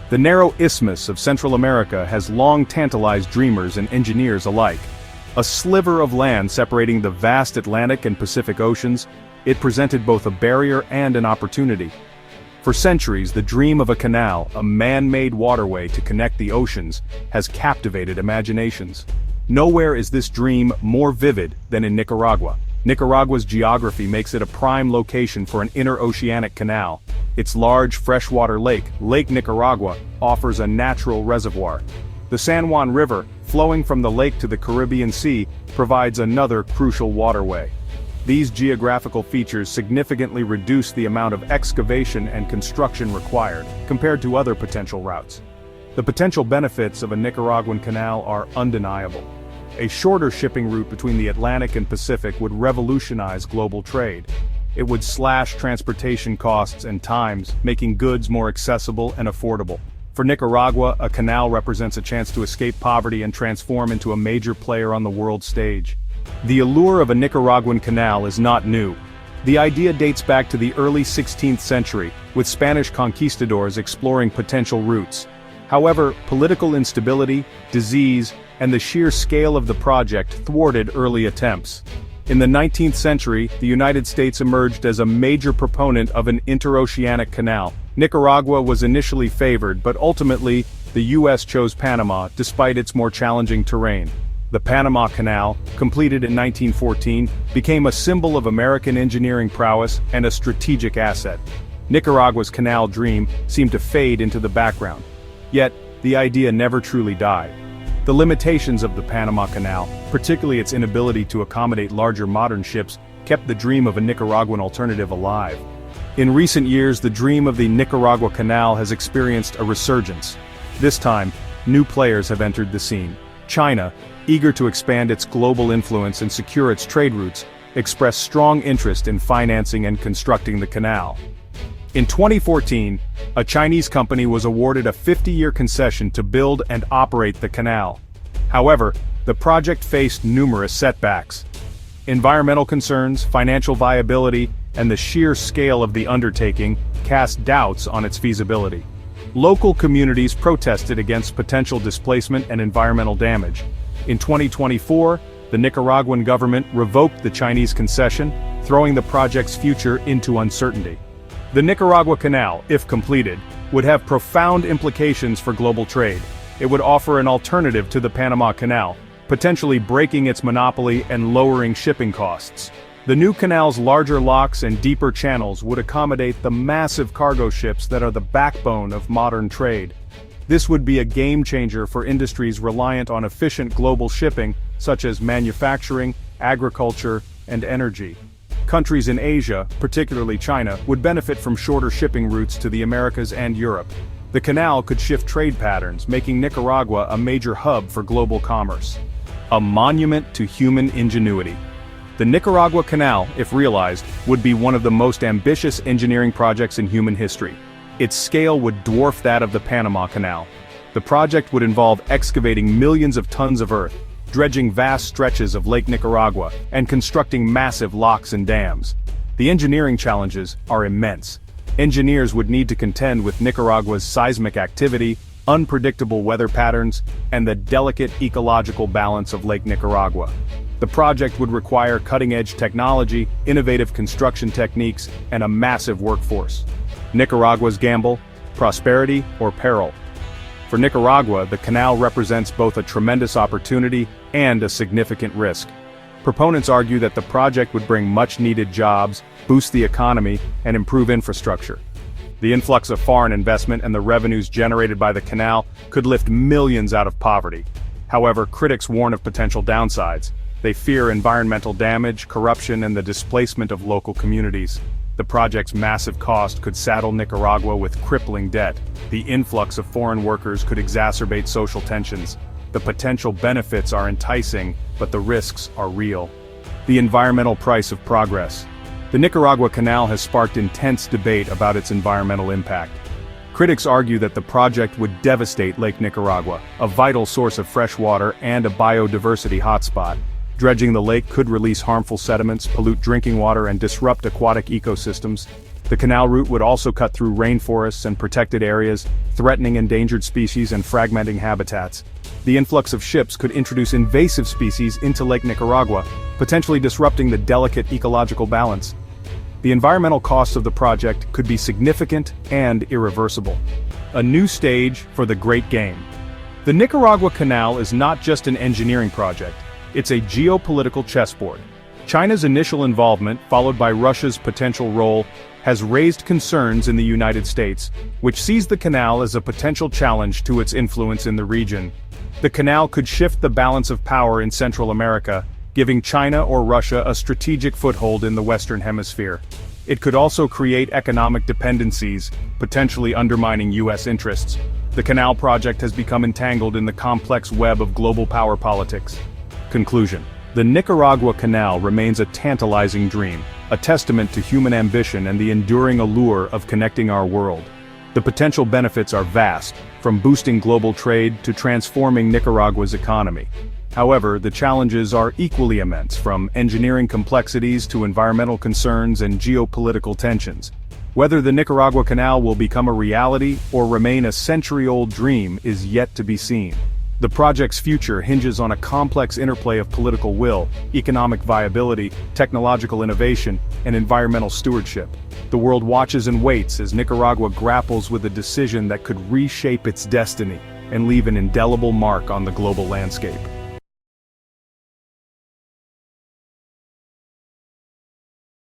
The narrow isthmus of Central America has long tantalized dreamers and engineers alike. A sliver of land separating the vast Atlantic and Pacific Oceans, it presented both a barrier and an opportunity. For centuries, the dream of a canal, a man-made waterway to connect the oceans, has captivated imaginations. Nowhere is this dream more vivid than in Nicaragua. Nicaragua's geography makes it a prime location for an interoceanic canal. Its large freshwater lake, Lake Nicaragua, offers a natural reservoir. The San Juan River, flowing from the lake to the Caribbean Sea, provides another crucial waterway. These geographical features significantly reduce the amount of excavation and construction required, compared to other potential routes. The potential benefits of a Nicaraguan canal are undeniable. A shorter shipping route between the Atlantic and Pacific would revolutionize global trade. It would slash transportation costs and times, making goods more accessible and affordable. For Nicaragua, a canal represents a chance to escape poverty and transform into a major player on the world stage. The allure of a Nicaraguan canal is not new. The idea dates back to the early 16th century, with Spanish conquistadors exploring potential routes. However, political instability, disease, and the sheer scale of the project thwarted early attempts. In the 19th century, the United States emerged as a major proponent of an interoceanic canal. Nicaragua was initially favored, but ultimately, the U.S. chose Panama despite its more challenging terrain. The Panama Canal, completed in 1914, became a symbol of American engineering prowess and a strategic asset. Nicaragua's canal dream seemed to fade into the background. Yet, the idea never truly died. The limitations of the Panama Canal, particularly its inability to accommodate larger modern ships, kept the dream of a Nicaraguan alternative alive. In recent years, the dream of the Nicaragua Canal has experienced a resurgence. This time, new players have entered the scene. China, eager to expand its global influence and secure its trade routes, expressed strong interest in financing and constructing the canal. In 2014, a Chinese company was awarded a 50-year concession to build and operate the canal. However, the project faced numerous setbacks. Environmental concerns, financial viability, and the sheer scale of the undertaking cast doubts on its feasibility. Local communities protested against potential displacement and environmental damage. In 2024, the Nicaraguan government revoked the Chinese concession, throwing the project's future into uncertainty. The Nicaragua Canal, if completed, would have profound implications for global trade. It would offer an alternative to the Panama Canal, potentially breaking its monopoly and lowering shipping costs. The new canal's larger locks and deeper channels would accommodate the massive cargo ships that are the backbone of modern trade. This would be a game-changer for industries reliant on efficient global shipping, such as manufacturing, agriculture, and energy. Countries in Asia, particularly China, would benefit from shorter shipping routes to the Americas and Europe. The canal could shift trade patterns, making Nicaragua a major hub for global commerce. A monument to human ingenuity. The Nicaragua Canal, if realized, would be one of the most ambitious engineering projects in human history. Its scale would dwarf that of the Panama Canal. The project would involve excavating millions of tons of earth, dredging vast stretches of Lake Nicaragua, and constructing massive locks and dams. The engineering challenges are immense. Engineers would need to contend with Nicaragua's seismic activity, unpredictable weather patterns, and the delicate ecological balance of Lake Nicaragua. The project would require cutting-edge technology, innovative construction techniques, and a massive workforce. Nicaragua's gamble: prosperity or peril? For Nicaragua, the canal represents both a tremendous opportunity and a significant risk. Proponents argue that the project would bring much-needed jobs, boost the economy, and improve infrastructure. The influx of foreign investment and the revenues generated by the canal could lift millions out of poverty. However, critics warn of potential downsides. They fear environmental damage, corruption, and the displacement of local communities. The project's massive cost could saddle Nicaragua with crippling debt. The influx of foreign workers could exacerbate social tensions. The potential benefits are enticing, but the risks are real. The environmental price of progress. The Nicaragua Canal has sparked intense debate about its environmental impact. Critics argue that the project would devastate Lake Nicaragua, a vital source of fresh water and a biodiversity hotspot. Dredging the lake could release harmful sediments, pollute drinking water, and disrupt aquatic ecosystems. The canal route would also cut through rainforests and protected areas, threatening endangered species and fragmenting habitats. The influx of ships could introduce invasive species into Lake Nicaragua, potentially disrupting the delicate ecological balance. The environmental costs of the project could be significant and irreversible. A new stage for the Great Game. The Nicaragua Canal is not just an engineering project, it's a geopolitical chessboard. China's initial involvement, followed by Russia's potential role, has raised concerns in the United States, which sees the canal as a potential challenge to its influence in the region. The canal could shift the balance of power in Central America, giving China or Russia a strategic foothold in the Western Hemisphere. It could also create economic dependencies, potentially undermining U.S. interests. The canal project has become entangled in the complex web of global power politics. Conclusion. The Nicaragua Canal remains a tantalizing dream, a testament to human ambition and the enduring allure of connecting our world. The potential benefits are vast, from boosting global trade to transforming Nicaragua's economy. However, the challenges are equally immense, from engineering complexities to environmental concerns and geopolitical tensions. Whether the Nicaragua Canal will become a reality or remain a century-old dream is yet to be seen. The project's future hinges on a complex interplay of political will, economic viability, technological innovation, and environmental stewardship. The world watches and waits as Nicaragua grapples with a decision that could reshape its destiny and leave an indelible mark on the global landscape.